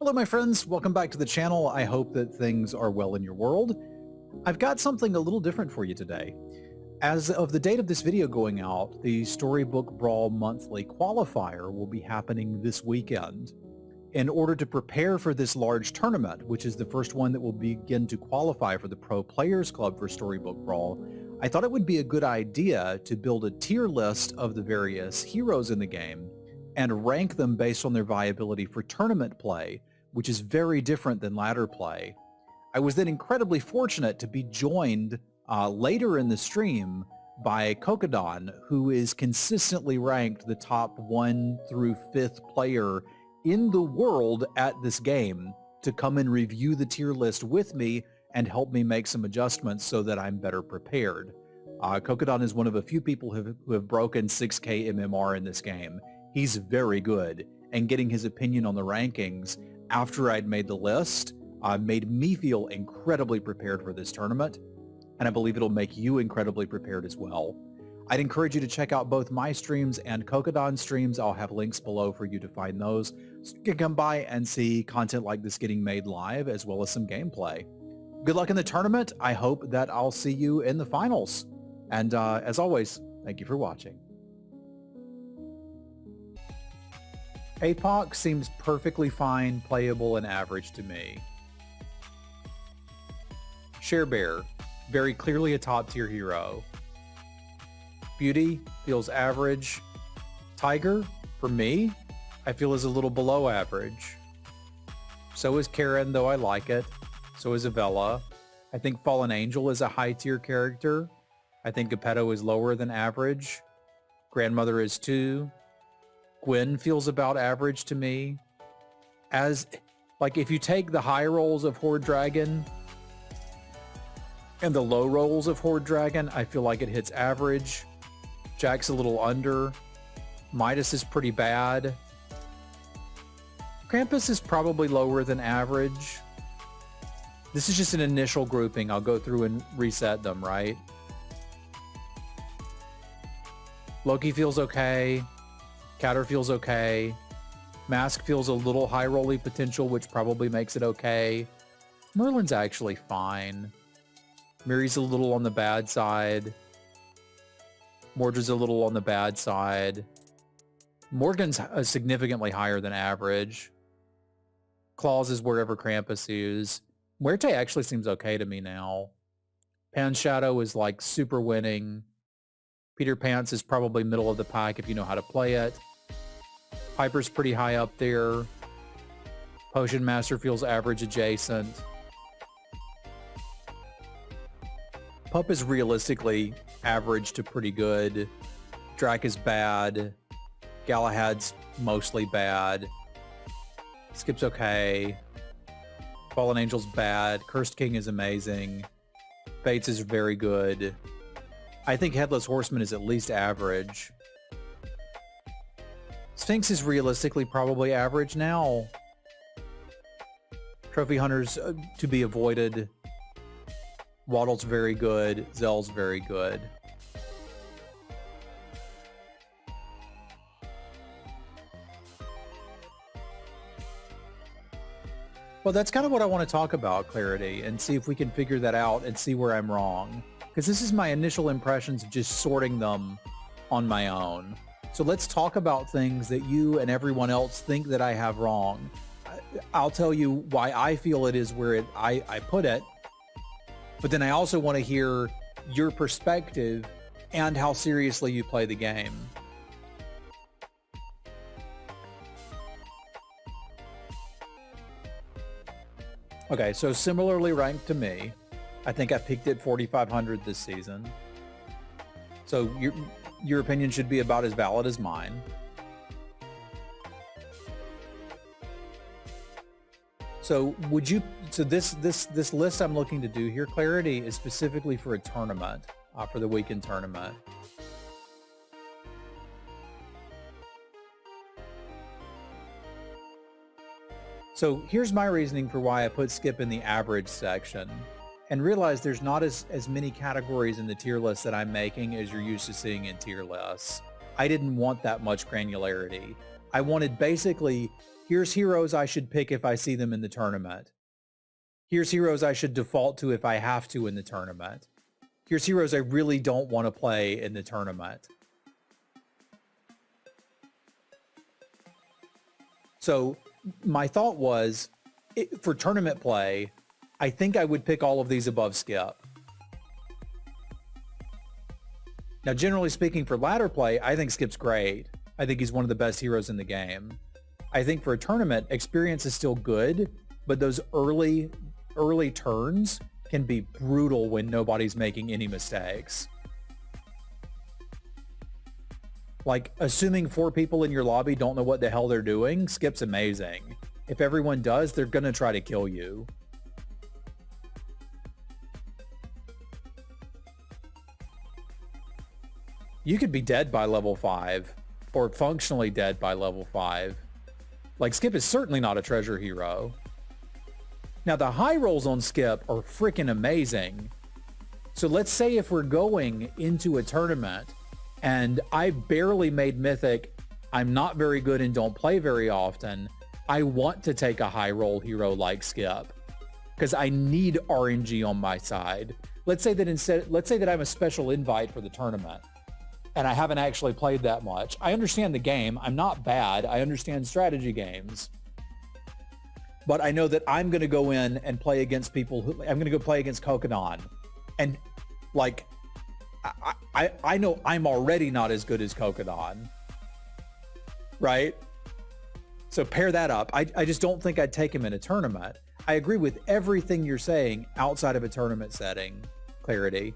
Hello my friends, welcome back to the channel. I hope that things are well in your world. I've got something a little different for you today. As of the date of this video going out, the Storybook Brawl Monthly Qualifier will be happening this weekend. In order to prepare for this large tournament, which is the first one that will begin to qualify for the Pro Players Club for Storybook Brawl, I thought it would be a good idea to build a tier list of the various heroes in the game and rank them based on their viability for tournament play, which is very different than ladder play. I was then incredibly fortunate to be joined later in the stream by Kokodon, who is consistently ranked the top 1 through 5th player in the world at this game, to come and review the tier list with me and help me make some adjustments so that I'm better prepared. Kokodon is one of a few people who have broken 6k MMR in this game. He's very good, and getting his opinion on the rankings after I'd made the list made me feel incredibly prepared for this tournament, and I believe it'll make you incredibly prepared as well. I'd encourage you to check out both my streams and Kokodon's streams. I'll have links below for you to find those, so you can come by and see content like this getting made live, as well as some gameplay. Good luck in the tournament. I hope that I'll see you in the finals. And as always, thank you for watching. APOC seems perfectly fine, playable, and average to me. Bear, very clearly a top tier hero. Beauty feels average. Tiger, for me, I feel is a little below average. So is Karen, though I like it. So is Avella. I think Fallen Angel is a high tier character. I think Geppetto is lower than average. Grandmother is too. Gwen feels about average to me. If you take the high rolls of Horde Dragon and the low rolls of Horde Dragon, I feel like it hits average. Jack's a little under. Midas is pretty bad. Krampus is probably lower than average. This is just an initial grouping. I'll go through and reset them, right? Loki feels okay. Counter feels okay. Mask feels a little high rolly potential, which probably makes it okay. Merlin's actually fine. Miri's a little on the bad side. Mordred's a little on the bad side. Morgan's significantly higher than average. Claus is wherever Krampus is. Muerte actually seems okay to me now. Pan's Shadow is like super winning. Peter Pants is probably middle of the pack if you know how to play it. Piper's pretty high up there. Potion Master feels average adjacent. Pup is realistically average to pretty good. Drac is bad. Galahad's mostly bad. Skip's okay. Fallen Angel's bad. Cursed King is amazing. Fates is very good. I think Headless Horseman is at least average. Sphinx is realistically probably average now. Trophy Hunter's to be avoided. Waddle's very good. Zell's very good. Well, that's kind of what I want to talk about, Clarity, and see if we can figure that out and see where I'm wrong. Because this is my initial impressions of just sorting them on my own. So let's talk about things that you and everyone else think that I have wrong. I'll tell you why I feel it is where I put it, but then I also want to hear your perspective and how seriously you play the game. Okay, so similarly ranked to me. I think I peaked at 4,500 this season. So your opinion should be about as valid as mine. So this list I'm looking to do here, Clarity, is specifically for a tournament, for the weekend tournament. So here's my reasoning for why I put Skip in the average section, and realize there's not as many categories in the tier list that I'm making as you're used to seeing in tier lists. I didn't want that much granularity. I wanted basically Here's heroes I should pick if I see them in the tournament. Here's heroes I should default to if I have to in the tournament. Here's heroes I really don't want to play in the tournament. So my thought was, for tournament play, I think I would pick all of these above Skip. Now, generally speaking, for ladder play, I think Skip's great. I think he's one of the best heroes in the game. I think for a tournament, experience is still good, but those early turns can be brutal when nobody's making any mistakes. Like, assuming 4 people in your lobby don't know what the hell they're doing, Skip's amazing. If everyone does, they're gonna try to kill you. You could be dead by level 5, or functionally dead by level 5. Like, Skip is certainly not a treasure hero. Now, the high rolls on Skip are freaking amazing. So let's say if we're going into a tournament and I barely made Mythic, I'm not very good and don't play very often, I want to take a high roll hero like Skip because I need RNG on my side. Let's say that I'm a special invite for the tournament and I haven't actually played that much. I understand the game. I'm not bad. I understand strategy games. But I know that I'm going to go in and play against people who... I'm going to go play against Kokodon. And, like, I know I'm already not as good as Kokodon. Right? So pair that up. I just don't think I'd take him in a tournament. I agree with everything you're saying outside of a tournament setting. Clarity.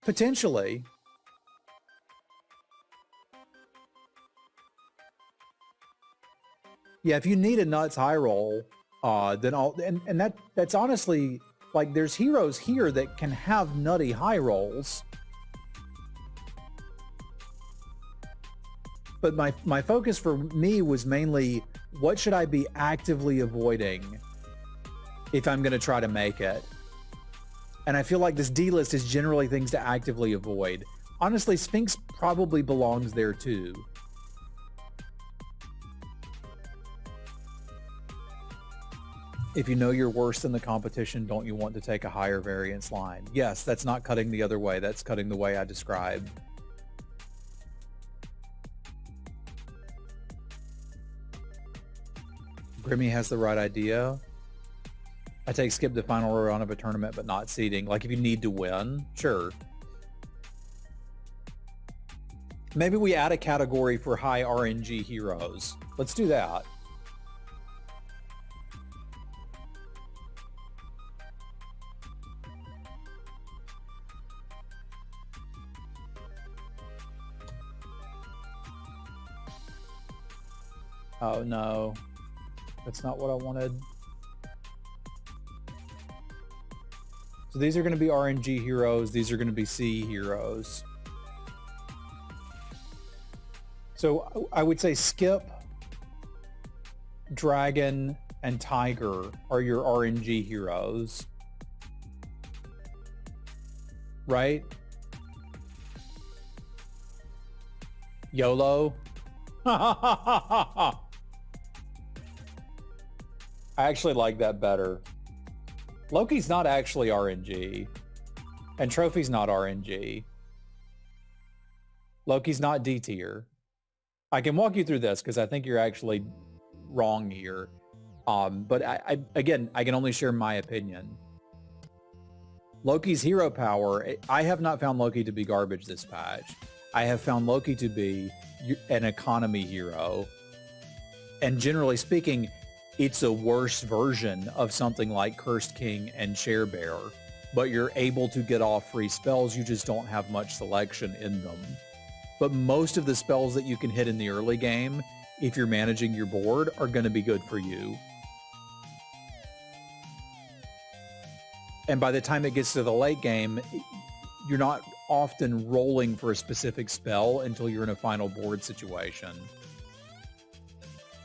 Potentially. Yeah, if you need a nuts high roll, then that's honestly, like, there's heroes here that can have nutty high rolls. But my focus for me was mainly, what should I be actively avoiding if I'm going to try to make it? And I feel like this D list is generally things to actively avoid. Honestly, Sphinx probably belongs there too. If you know you're worse than the competition, don't you want to take a higher variance line? Yes, that's not cutting the other way. That's cutting the way I described. Grimmy has the right idea. I take Skip the final round of a tournament, but not seeding. Like, if you need to win, sure. Maybe we add a category for high RNG heroes. Let's do that. Oh no, that's not what I wanted. So these are going to be RNG heroes. These are going to be C heroes. So I would say Skip, Dragon, and Tiger are your RNG heroes. Right? YOLO? I actually like that better. Loki's not actually RNG. And Trophy's not RNG. Loki's not D tier. I can walk you through this because I think you're actually wrong here. But again, I can only share my opinion. Loki's hero power, I have not found Loki to be garbage this patch. I have found Loki to be an economy hero. And generally speaking, it's a worse version of something like Cursed King and Sharebear, but you're able to get off free spells, you just don't have much selection in them. But most of the spells that you can hit in the early game, if you're managing your board, are going to be good for you. And by the time it gets to the late game, you're not often rolling for a specific spell until you're in a final board situation.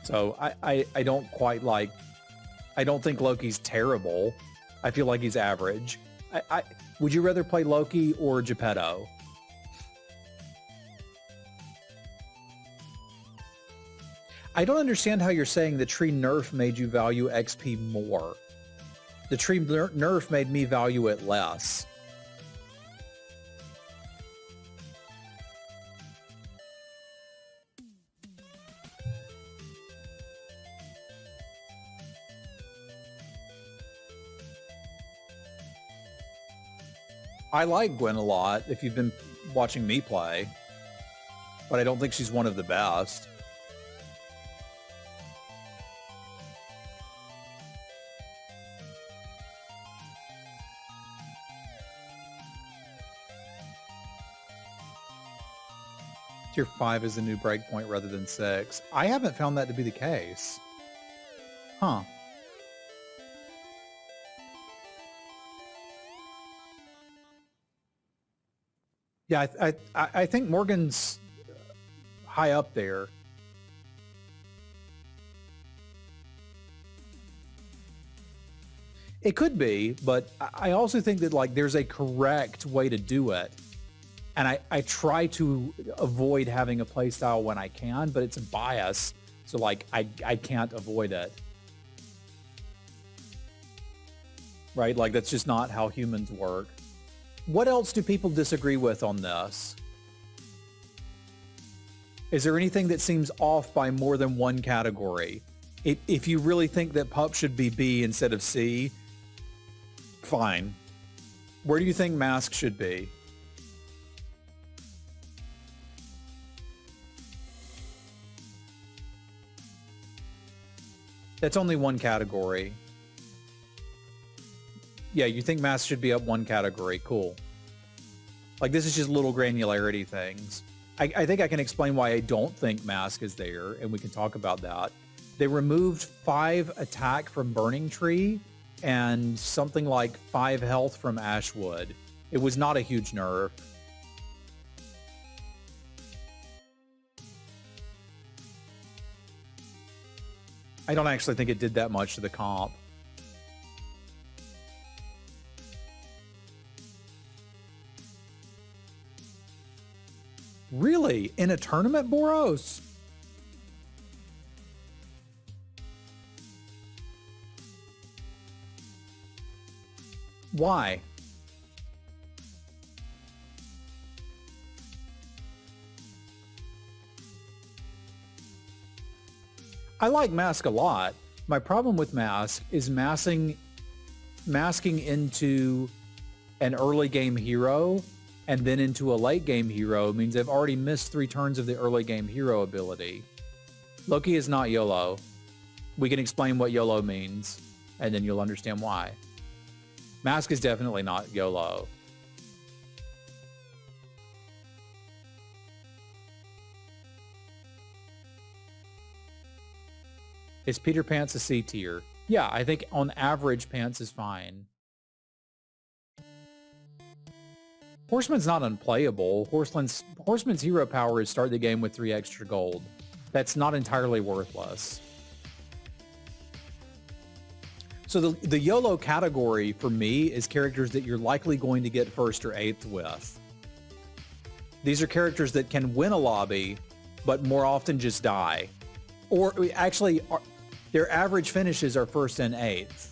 So I don't quite like... I don't think Loki's terrible. I feel like he's average. Would you rather play Loki or Geppetto? I don't understand how you're saying the tree nerf made you value XP more. The tree nerf made me value it less. I like Gwen a lot if you've been watching me play, but I don't think she's one of the best. Tier 5 is a new breakpoint rather than 6. I haven't found that to be the case. Huh. Yeah, I think Morgan's high up there. It could be, but I also think that like there's a correct way to do it. And I try to avoid having a playstyle when I can, but it's a bias. So like I can't avoid it. Right? Like that's just not how humans work. What else do people disagree with on this? Is there anything that seems off by more than one category? If you really think that pup should be B instead of C, fine. Where do you think mask should be? That's only one category. Yeah, you think mask should be up one category. Cool. Like, this is just little granularity things. I think I can explain why I don't think mask is there, and we can talk about that. They removed 5 attack from Burning Tree and something like 5 health from Ashwood. It was not a huge nerf. I don't actually think it did that much to the comp. Really? In a tournament, Boros? Why? I like Mask a lot. My problem with Mask is masking into an early game hero and then into a late game hero means I've already missed 3 turns of the early game hero ability. Loki is not YOLO. We can explain what YOLO means, and then you'll understand why. Mask is definitely not YOLO. Is Peter Pants a C tier? Yeah, I think on average, Pants is fine. Horseman's not unplayable. Horseman's hero power is start the game with 3 extra gold. That's not entirely worthless. So the YOLO category for me is characters that you're likely going to get 1st or 8th with. These are characters that can win a lobby, but more often just die. Or actually, their average finishes are 1st and 8th.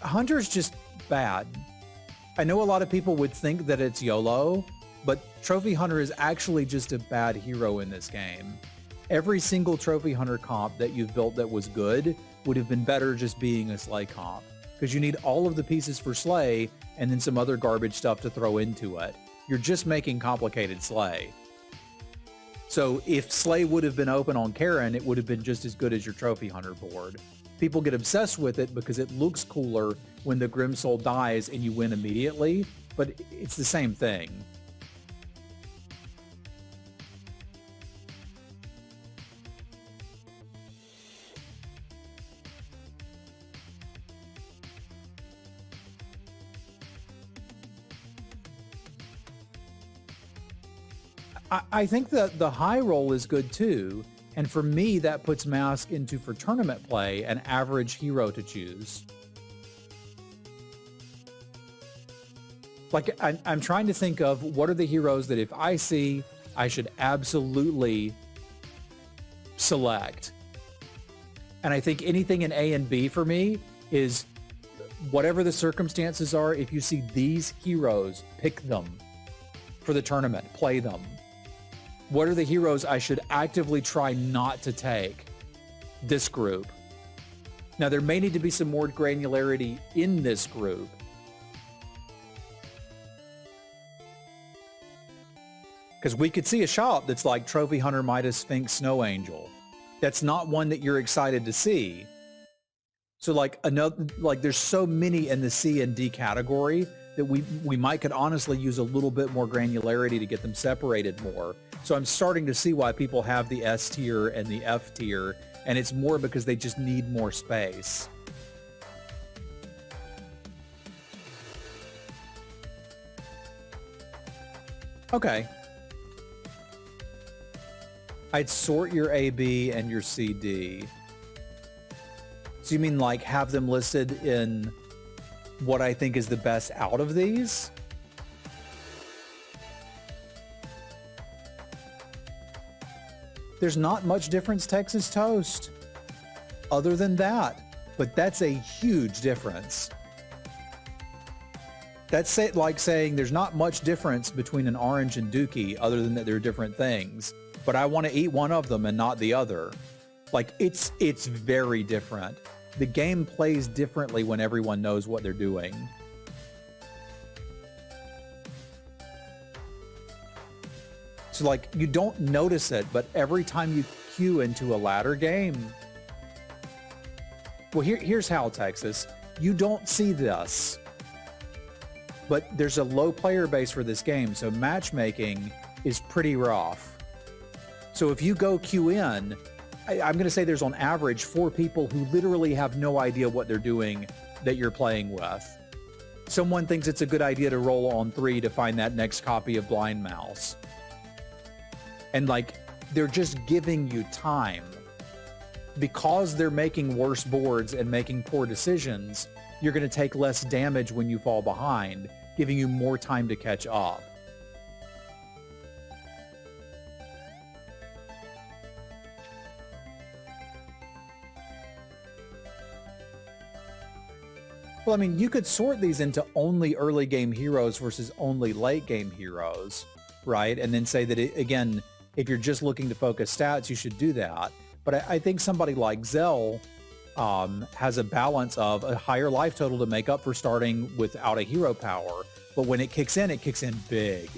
Hunter's just bad. I know a lot of people would think that it's YOLO, but Trophy Hunter is actually just a bad hero in this game. Every single Trophy Hunter comp that you've built that was good would have been better just being a Slay comp, because you need all of the pieces for Slay and then some other garbage stuff to throw into it. You're just making complicated Slay. So if Slay would have been open on Karen, it would have been just as good as your Trophy Hunter board. People get obsessed with it because it looks cooler when the Grim Soul dies and you win immediately, but it's the same thing. I think that the high roll is good too. And for me, that puts Mask into, for tournament play, an average hero to choose. Like, I'm trying to think of what are the heroes that if I see, I should absolutely select. And I think anything in A and B for me is whatever the circumstances are, if you see these heroes, pick them for the tournament, play them. What are the heroes I should actively try not to take? This group. Now, there may need to be some more granularity in this group. Because we could see a shop that's like Trophy Hunter, Midas, Sphinx, Snow Angel. That's not one that you're excited to see. So like there's so many in the C and D category that we might could honestly use a little bit more granularity to get them separated more. So I'm starting to see why people have the S tier and the F tier, and it's more because they just need more space. Okay. I'd sort your AB and your CD. So you mean like have them listed in what I think is the best out of these? There's not much difference, Texas Toast, other than that. But that's a huge difference. That's like saying there's not much difference between an orange and Dookie other than that they're different things. But I want to eat one of them and not the other. Like, it's very different. The game plays differently when everyone knows what they're doing. So, like, you don't notice it, but every time you queue into a ladder game... Well, here's how, Texas. You don't see this. But there's a low player base for this game, so matchmaking is pretty rough. So if you go queue in, I'm going to say there's on average 4 people who literally have no idea what they're doing that you're playing with. Someone thinks it's a good idea to roll on 3 to find that next copy of Blind Mouse. And like, they're just giving you time. Because they're making worse boards and making poor decisions, you're going to take less damage when you fall behind, giving you more time to catch up. Well, I mean, you could sort these into only early game heroes versus only late game heroes, right? And then say that, again, if you're just looking to focus stats, you should do that. But I think somebody like Zell has a balance of a higher life total to make up for starting without a hero power. But when it kicks in big.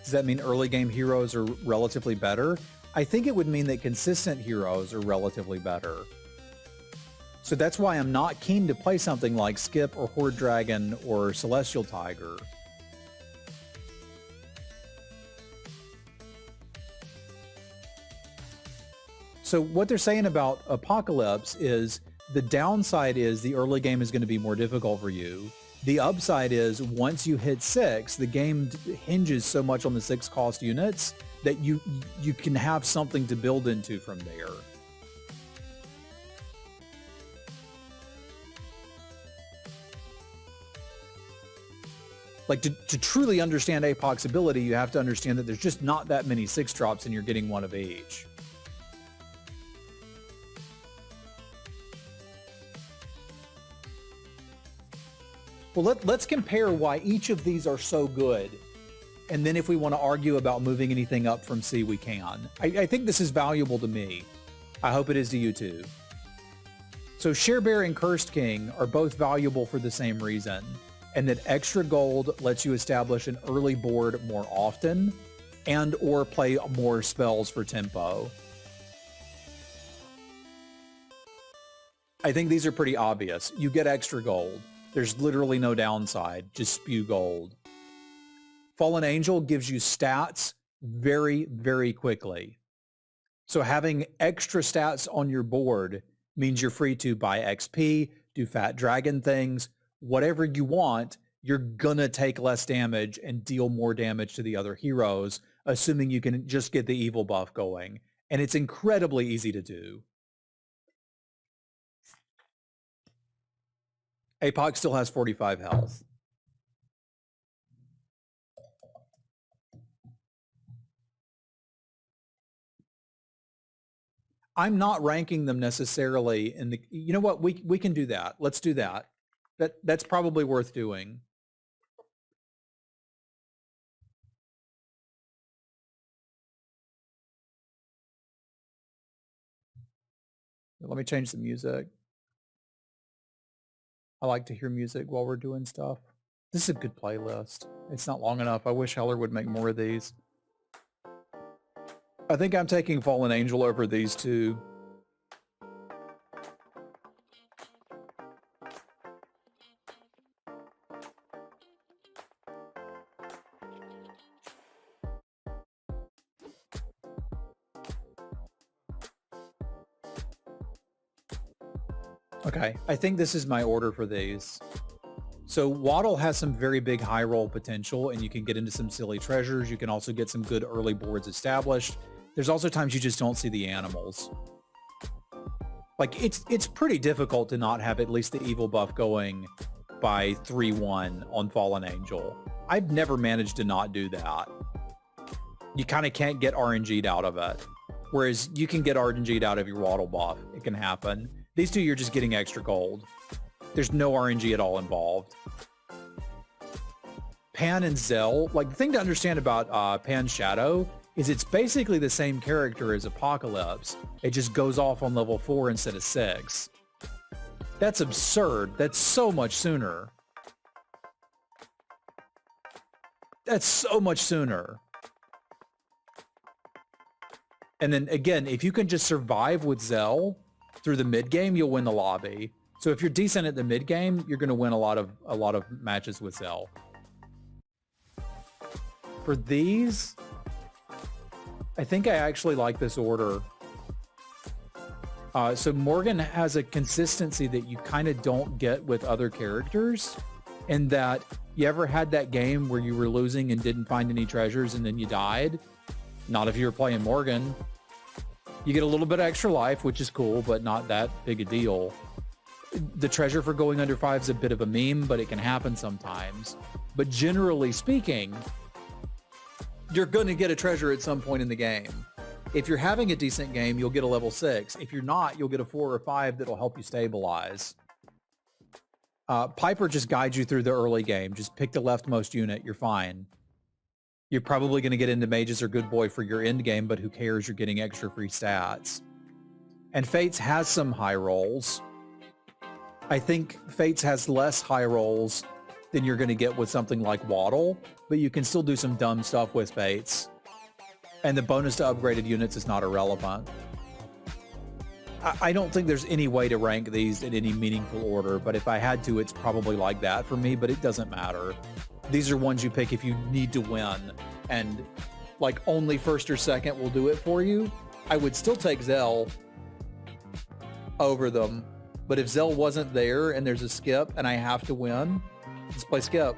Does that mean early game heroes are relatively better? I think it would mean that consistent heroes are relatively better. So that's why I'm not keen to play something like Skip or Horde Dragon or Celestial Tiger. So what they're saying about Apocalypse is the downside is the early game is going to be more difficult for you. The upside is once you hit 6, the game hinges so much on the 6 cost units that you can have something to build into from there. Like, to truly understand Apoc's ability, you have to understand that there's just not that many 6 drops and you're getting one of each. Well, let's compare why each of these are so good. And then if we want to argue about moving anything up from C, we can. I think this is valuable to me. I hope it is to you too. So Sharebear and Cursed King are both valuable for the same reason, and that extra gold lets you establish an early board more often and or play more spells for tempo. I think these are pretty obvious. You get extra gold. There's literally no downside. Just spew gold. Fallen Angel gives you stats very, very quickly. So having extra stats on your board means you're free to buy XP, do fat dragon things, whatever you want. You're gonna take less damage and deal more damage to the other heroes, assuming you can just get the evil buff going. And it's incredibly easy to do. APOC still has 45 health. I'm not ranking them necessarily in the, you know what, we can do that. Let's do that. That's probably worth doing. Let me change the music. I like to hear music while we're doing stuff. This is a good playlist. It's not long enough. I wish Heller would make more of these. I think I'm taking Fallen Angel over these two. Okay, I think this is my order for these. So Waddle has some very big high roll potential, and you can get into some silly treasures. You can also get some good early boards established. There's also times you just don't see the animals. Like, it's pretty difficult to not have at least the evil buff going by 3-1 on Fallen Angel. I've never managed to not do that. You kind of can't get RNG'd out of it. Whereas you can get RNG'd out of your Waddle buff. It can happen. These two, you're just getting extra gold. There's no RNG at all involved. Pan and Zell, like the thing to understand about Pan's Shadow is it's basically the same character as Apocalypse. It just goes off on level 4 instead of 6. That's absurd. That's so much sooner. That's so much sooner. And then again, if you can just survive with Zell through the mid game, you'll win the lobby. So if you're decent at the mid game, you're going to win a lot of matches with Zell. For these, I think I actually like this order. So Morgan has a consistency that you kind of don't get with other characters, in that you ever had that game where you were losing and didn't find any treasures and then you died? Not if you were playing Morgan. You get a little bit of extra life, which is cool, but not that big a deal. The treasure for going under 5 is a bit of a meme, but it can happen sometimes. But generally speaking, you're going to get a treasure at some point in the game. If you're having a decent game, you'll get a level 6. If you're not, you'll get a 4 or 5 that'll help you stabilize. Piper just guides you through the early game. Just pick the leftmost unit. You're fine. You're probably going to get into mages or good boy for your end game, but who cares? You're getting extra free stats. And Fates has some high rolls. I think Fates has less high rolls than you're going to get with something like Waddle, but you can still do some dumb stuff with Fates. And the bonus to upgraded units is not irrelevant. I don't think there's any way to rank these in any meaningful order, but if I had to, it's probably like that for me, but it doesn't matter. These are ones you pick if you need to win, and like only first or second will do it for you. I would still take Zell over them, but if Zell wasn't there and there's a skip and I have to win, let's play skip.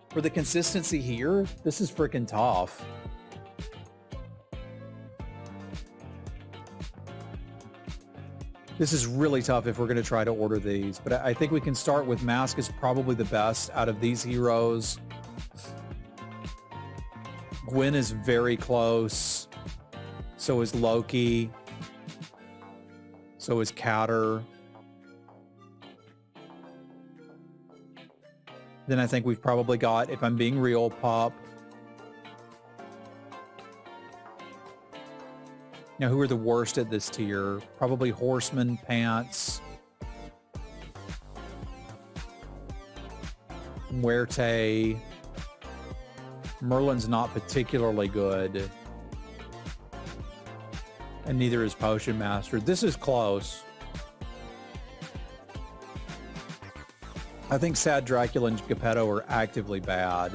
For the consistency here, this is freaking tough. This is really tough if we're going to try to order these, but I think we can start with Mask is probably the best out of these heroes. Gwen is very close. So is Loki. So is Catter. Then I think we've probably got, if I'm being real, Pop. Now, who are the worst at this tier? Probably Horseman, Pants, Muerte. Merlin's not particularly good. And neither is Potion Master. This is close. I think Sad Dracula and Geppetto are actively bad.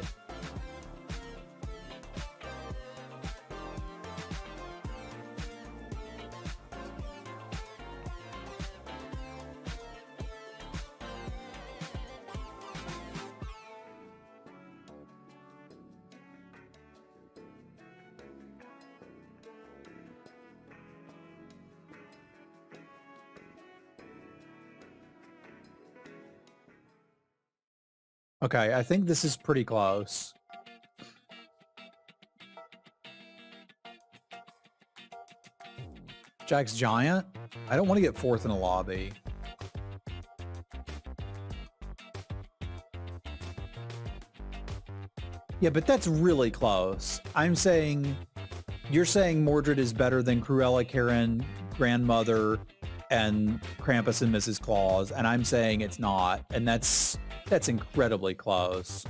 Okay, I think this is pretty close. Jack's Giant? I don't want to get fourth in a lobby. Yeah, but that's really close. I'm saying, you're saying Mordred is better than Cruella, Karen, Grandmother, and Krampus and Mrs. Claus, and I'm saying it's not, and that's incredibly close.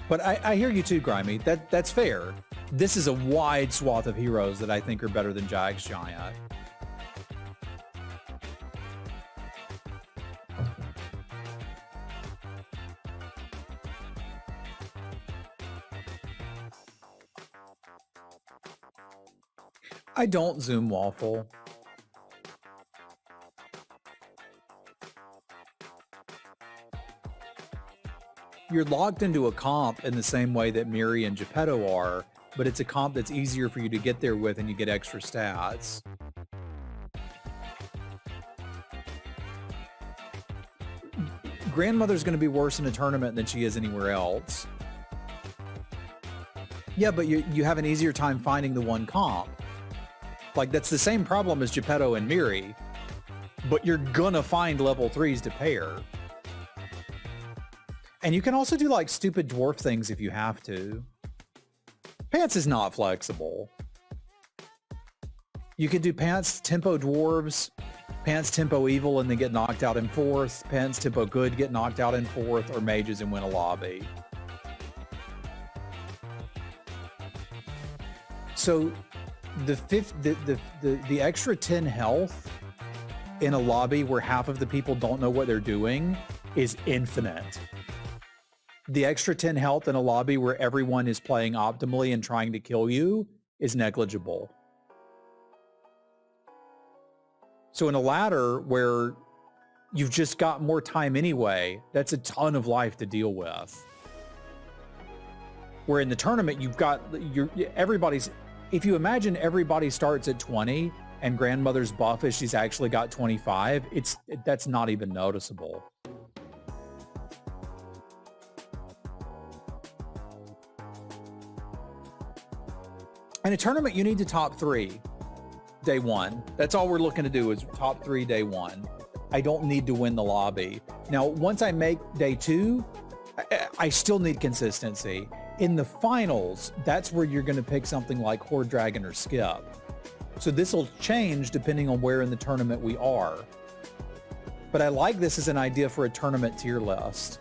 But I hear you too, Grimy. That's fair. This is a wide swath of heroes that I think are better than Jack's Giant. I don't Zoom Waffle. You're locked into a comp in the same way that Miri and Geppetto are, but it's a comp that's easier for you to get there with and you get extra stats. Grandmother's going to be worse in a tournament than she is anywhere else. Yeah, but you have an easier time finding the one comp. Like, that's the same problem as Geppetto and Miri, but you're gonna find level 3s to pair. And you can also do like stupid dwarf things if you have to. Pants is not flexible. You can do Pants Tempo Dwarves, Pants Tempo Evil and then get knocked out in 4th, Pants Tempo Good, get knocked out in 4th, or Mages and win a lobby. So the extra 10 health in a lobby where half of the people don't know what they're doing is infinite. The extra 10 health in a lobby where everyone is playing optimally and trying to kill you is negligible. So in a ladder where you've just got more time anyway, that's a ton of life to deal with. Where in the tournament, you've got everybody's. If you imagine everybody starts at 20 and Grandmother's buff is she's actually got 25, that's not even noticeable. In a tournament, you need to top 3 day 1. That's all we're looking to do is top 3 day 1. I don't need to win the lobby. Now, once I make day 2, I still need consistency. In the finals, that's where you're going to pick something like Horde Dragon or Skip. So this will change depending on where in the tournament we are. But I like this as an idea for a tournament tier list.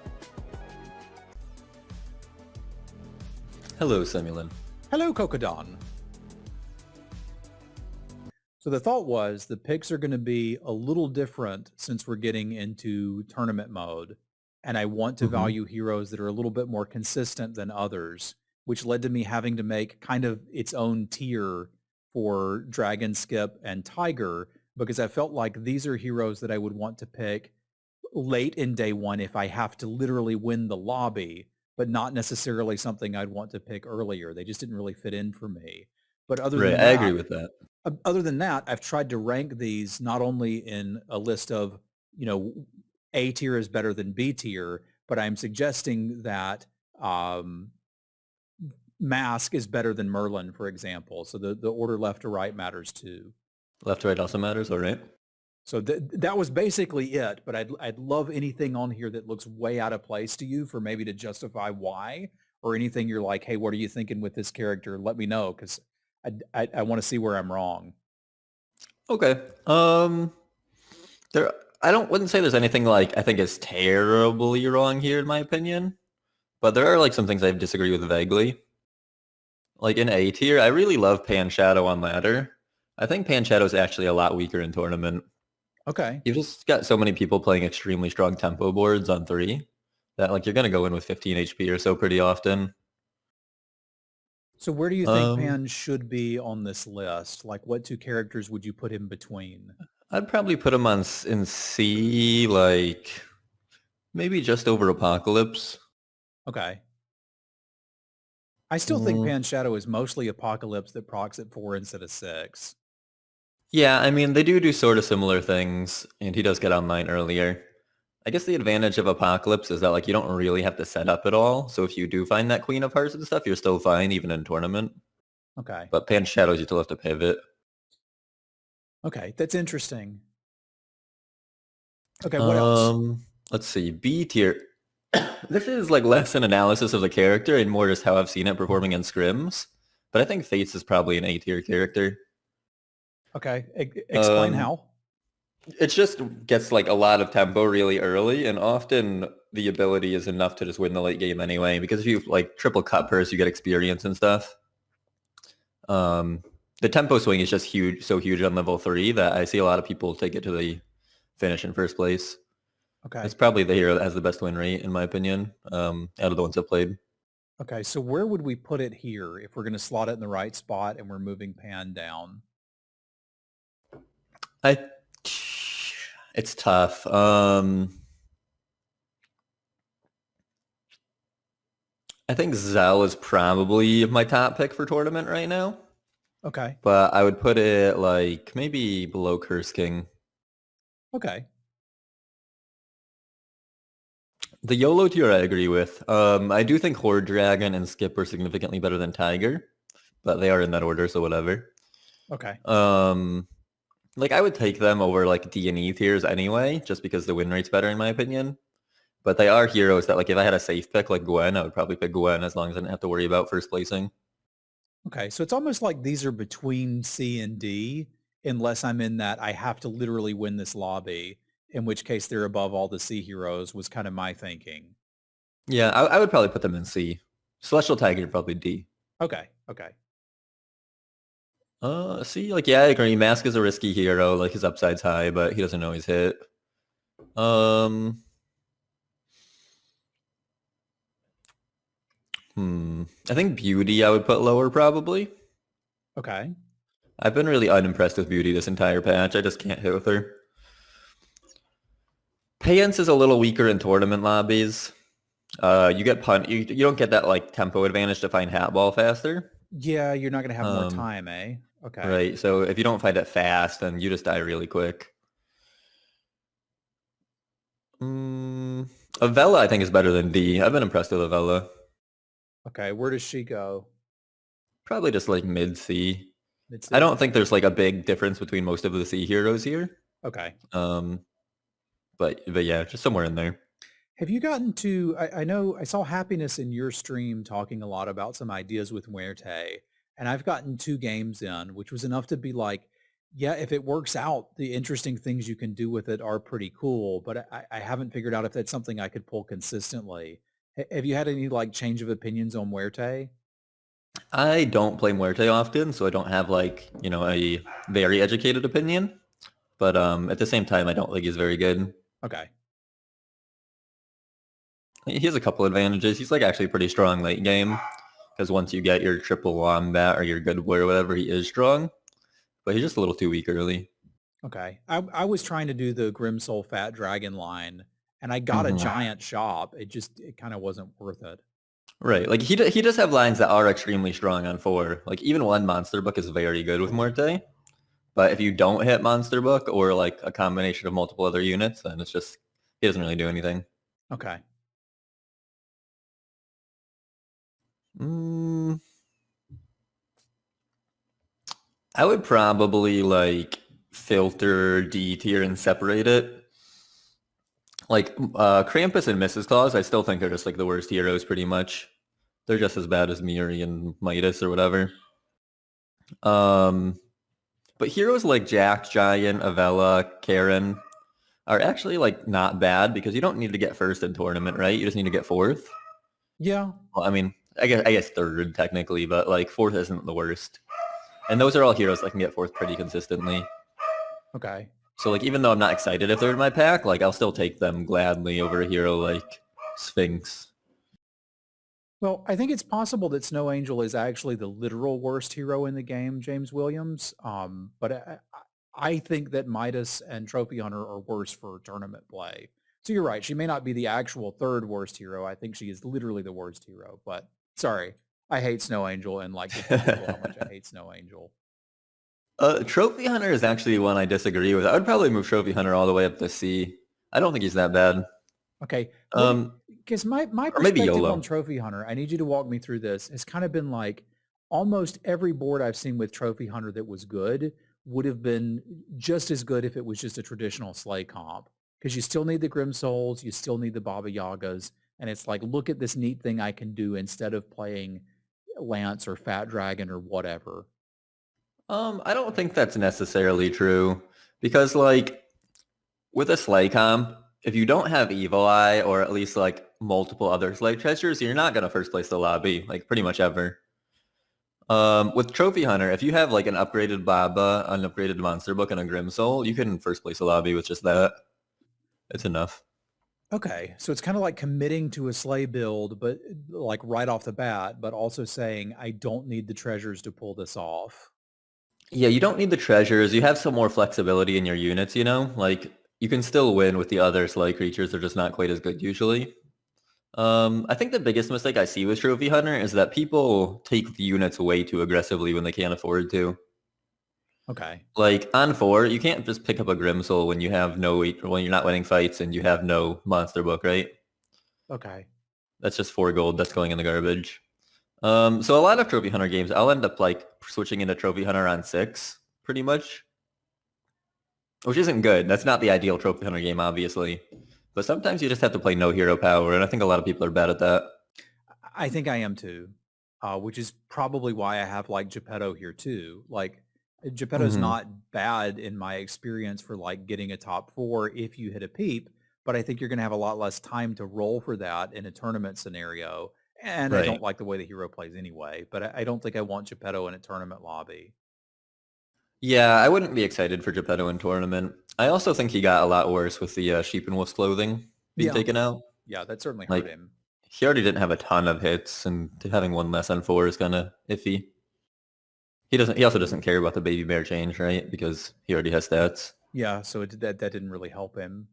Hello, Semulin. Hello, Kokodon. So the thought was the picks are going to be a little different since we're getting into tournament mode. And I want to value heroes that are a little bit more consistent than others, which led to me having to make kind of its own tier for Dragon, Skip, and Tiger, because I felt like these are heroes that I would want to pick late in day 1 if I have to literally win the lobby, but not necessarily something I'd want to pick earlier. They just didn't really fit in for me. But other than that, I agree with that. Other than that, I've tried to rank these not only in a list of, A tier is better than B tier, but I'm suggesting that Mask is better than Merlin, for example. So the order left to right matters too. Left to right also matters, all right. So that was basically it, but I'd love anything on here that looks way out of place to you for maybe to justify why, or anything you're like, hey, what are you thinking with this character? Let me know, because I want to see where I'm wrong. Okay. Wouldn't say there's anything like I think is terribly wrong here in my opinion, but there are like some things I disagree with vaguely. Like in A tier, I really love Pan Shadow on ladder. I think Pan Shadow is actually a lot weaker in tournament. Okay. You've just got so many people playing extremely strong tempo boards on 3 that like you're gonna go in with 15 HP or so pretty often. So where do you think Um, Pan should be on this list? Like what two characters would you put him between? I'd probably put him on in C, like maybe just over Apocalypse. Okay. I still think Mm, Pan Shadow is mostly Apocalypse that procs at 4 instead of 6. yeah, I mean they do sort of similar things, and he does get online earlier. I guess the advantage of Apocalypse is that like you don't really have to set up at all. So if you do find that Queen of Hearts and stuff, you're still fine even in tournament. Okay. But Pan Shadows, you still have to pivot. Okay, that's interesting. Okay, what else? Let's see. B tier. This is like less an analysis of the character and more just how I've seen it performing in scrims. But I think Fates is probably an A tier character. Okay, explain Um, how. it just gets like a lot of tempo really early, and often the ability is enough to just win the late game anyway. Because if you like triple cut purse, you get experience and stuff. Um, the tempo swing is just huge, so huge on level 3 that I see a lot of people take it to the finish in first place. Okay. It's probably the hero that has the best win rate, in my opinion, out of the ones I've played. Okay, so where would we put it here if we're going to slot it in the right spot and we're moving Pan down? I, it's tough. I think Zell is probably my top pick for tournament right now, Okay. but I would put it like maybe below Curse King. Okay. The YOLO tier I agree with. I do think Horde Dragon and Skip are significantly better than Tiger, but they are in that order, so whatever. Okay. Like I would take them over like D and E tiers anyway, just because the win rate's better in my opinion. But they are heroes that like if I had a safe pick like Gwen, I would probably pick Gwen as long as I didn't have to worry about first placing. Okay. So it's almost like these are between C and D, unless I'm in that I have to literally win this lobby, in which case they're above all the C heroes was kind of my thinking. Yeah, I would probably put them in C. Celestial Tiger probably D. Okay. Okay. C, like yeah, I agree. Mask is a risky hero, like his upside's high, but he doesn't always hit. Um, I think Beauty I would put lower probably. Okay. I've been really unimpressed with Beauty this entire patch. I just can't hit with her. Payance is a little weaker in tournament lobbies. You get punt. You don't get that like tempo advantage to find hat ball faster. Yeah, you're not going to have more Um, time, eh? Okay. right. So if you don't find it fast, then you just die really quick. Avella I think is better than D. I've been impressed with Avella. Okay. Where does she go? Probably just like mid C. It's I don't think there's like a big difference between most of the C heroes here. okay. Um, but yeah, just somewhere in there. Have you gotten to, I know I saw Happiness in your stream talking a lot about some ideas with Muerte, and I've gotten 2 games in, which was enough to be like, yeah, if it works out, the interesting things you can do with it are pretty cool, but I haven't figured out if that's something I could pull consistently. Have you had any like change of opinions on Muerte? I don't play Muerte often, so I don't have like, a very educated opinion. But at the same time, I don't think he's very good. Okay. He has a couple advantages. He's like actually pretty strong late game because once you get your triple wombat or your good boy or whatever, he is strong. But he's just a little too weak early. Okay. I was trying to do the Grimsoul Fat Dragon line, and I got a Mhm. giant shop. It kind of wasn't worth it. Right. Like he does have lines that are extremely strong on 4. Like even one monster book is very good with Muerte. But if you don't hit monster book or like a combination of multiple other units, then it's just he doesn't really do anything. Okay. Mm, I would probably like filter D tier and separate it. Like Krampus and Mrs. Claus, I still think are just like the worst heroes pretty much. They're just as bad as Miri and Midas or whatever. Um, but heroes like Jack, Giant, Avella, Karen are actually like not bad because you don't need to get first in tournament, right? You just need to get fourth. Yeah. Well, I mean, I guess third technically, but like fourth isn't the worst. And those are all heroes that can get fourth pretty consistently. Okay. So like even though I'm not excited if they're in my pack, like I'll still take them gladly over a hero like Sphinx. Well, I think it's possible that Snow Angel is actually the literal worst hero in the game, James Williams. But I think that Midas and Trophy Hunter are worse for tournament play. So you're right. She may not be the actual third worst hero. I think she is literally the worst hero. But sorry, I hate Snow Angel and like to tell people how much I hate Snow Angel. Trophy Hunter is actually one I disagree with. I would probably move Trophy Hunter all the way up to C. I don't think he's that bad. Okay. Um, Because my or maybe perspective on YOLO. Trophy Hunter, I need you to walk me through this, has kind of been like almost every board I've seen with Trophy Hunter that was good would have been just as good if it was just a traditional Slay comp. Because you still need the Grim Souls, you still need the Baba Yagas, and it's like, look at this neat thing I can do instead of playing Lance or Fat Dragon or whatever. I don't think that's necessarily true because like with a Slay comp, if you don't have Evil Eye or at least like multiple other Slay treasures, you're not gonna first place the lobby like pretty much ever. With Trophy Hunter, if you have like an upgraded Baba, an upgraded Monster Book, and a Grim Soul, you can first place a lobby with just that. It's enough. Okay, so it's kind of like committing to a Slay build, but like right off the bat, but also saying, I don't need the treasures to pull this off. Yeah, you don't need the treasures. You have some more flexibility in your units, you know? Like, you can still win with the other Slay creatures. They're just not quite as good usually. I think the biggest mistake I see with Trophy Hunter is that people take the units way too aggressively when they can't afford to. Okay. Like, on 4, you can't just pick up a Grim Soul when you have when you're not winning fights and you have no Monster Book, right? Okay. That's just 4 gold that's going in the garbage. So a lot of Trophy Hunter games, I'll end up like switching into Trophy Hunter on 6, pretty much. Which isn't good. That's not the ideal Trophy Hunter game, obviously. But sometimes you just have to play no hero power, and I think a lot of people are bad at that. I think I am too, which is probably why I have like Geppetto here too. Like Geppetto's Hmm. not bad in my experience for like getting a top 4 if you hit a peep, but I think you're going to have a lot less time to roll for that in a tournament scenario. And I Right. don't like the way the hero plays anyway, but I don't think I want Geppetto in a tournament lobby. Yeah, I wouldn't be excited for Geppetto in tournament. I also think he got a lot worse with the sheep and wolf's clothing being Yeah. taken out. Yeah, that certainly hurt Like, him. he already didn't have a ton of hits, and having one less on 4 is kind of iffy. He also doesn't care about the baby bear change, right? Because he already has stats. Yeah, so that didn't really help him.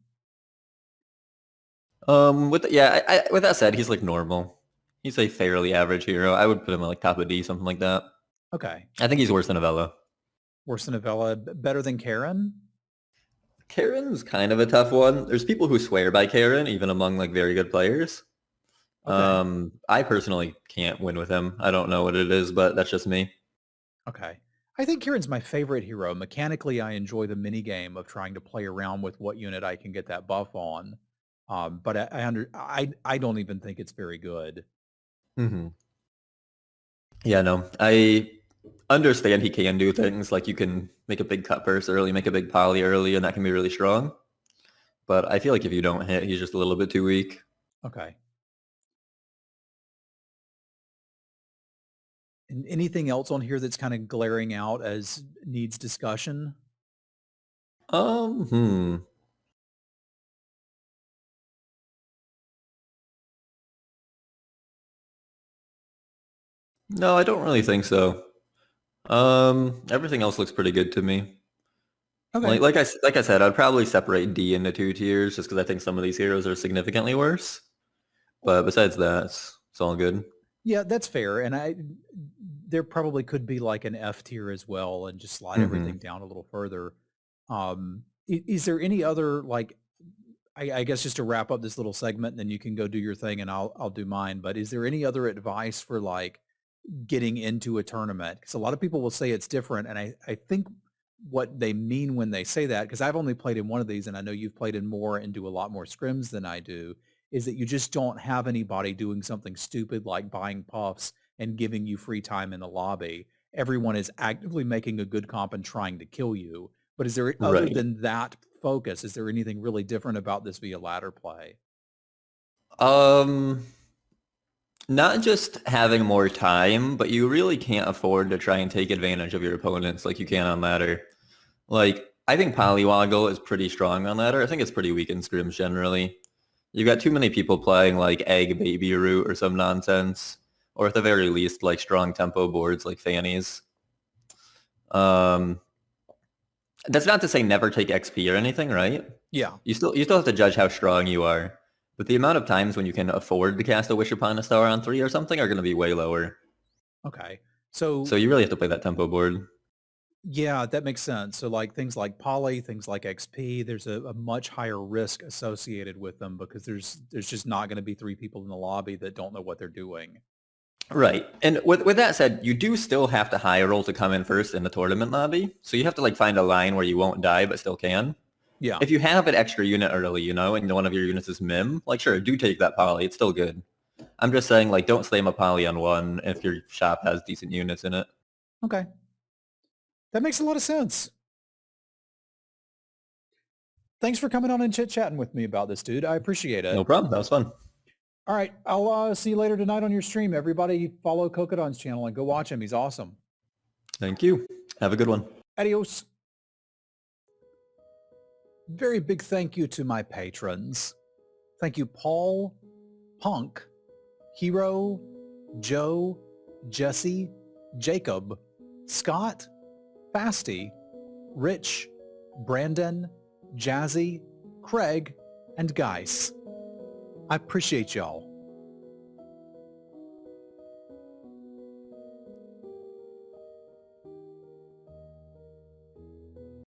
With that said, he's like normal. He's a fairly average hero. I would put him at like top of D, something like that. Okay. I think he's worse than Avella. Worse than Avella, better than Karen? Karen's kind of a tough one. There's people who swear by Karen, even among like very good players. Okay. I personally can't win with him. I don't know what it is, but that's just me. Okay. I think Kieran's my favorite hero. Mechanically, I enjoy the mini game of trying to play around with what unit I can get that buff on. But I don't even think it's very good. Hmm. Yeah, no, I understand he can do things like you can make a big cut purse early, make a big poly early, and that can be really strong. But I feel like if you don't hit, he's just a little bit too weak. Okay. And anything else on here that's kind of glaring out as needs discussion? Hmm. No, I don't really think so. Everything else looks pretty good to me. Okay. Like I said, I'd probably separate D into 2 tiers just because I think some of these heroes are significantly worse. But besides that, it's all good. Yeah, that's fair. And there probably could be like an F tier as well and just slide Hmm. everything down a little further. Is there any other like I guess just to wrap up this little segment, and then you can go do your thing, and I'll do mine. But is there any other advice for like getting into a tournament? Because a lot of people will say it's different, and I think what they mean when they say that, because I've only played in one of these, and I know you've played in more and do a lot more scrims than I do, is that you just don't have anybody doing something stupid like buying puffs and giving you free time in the lobby. Everyone is actively making a good comp and trying to kill you. But is there, other Right. than that focus, is there anything really different about this via ladder play? Um, Not just having more time, but you really can't afford to try and take advantage of your opponents like you can on ladder. Like, I think Polywoggle is pretty strong on ladder. I think it's pretty weak in scrims generally. You've got too many people playing like Egg Baby Root or some nonsense, or at the very least, like strong tempo boards like Fannies. That's not to say never take XP or anything, right? Yeah. You still have to judge how strong you are. But the amount of times when you can afford to cast a Wish Upon a Star on 3 or something are going to be way lower. Okay. So So you really have to play that tempo board. yeah, that makes sense. So like things like Poly, things like XP, there's a much higher risk associated with them because there's just not going to be 3 people in the lobby that don't know what they're doing. Right. And with that said, you do still have to high roll to come in first in the tournament lobby. So you have to like find a line where you won't die but still can. Yeah. If you have an extra unit early, you know, and one of your units is Mim, like sure, do take that Poly. It's still good. I'm just saying like don't slam a Poly on 1 if your shop has decent units in it. Okay. That makes a lot of sense. Thanks for coming on and chit-chatting with me about this, dude. I appreciate it. No problem. That was fun. All right. I'll see you later tonight on your stream. Everybody follow Kokodon's channel and go watch him. He's awesome. Thank you. Have a good one. Adios. Very big thank you to my patrons. Thank you, Paul, Punk, Hero, Joe, Jesse, Jacob, Scott, Fasty, Rich, Brandon, Jazzy, Craig, and Geis. I appreciate y'all.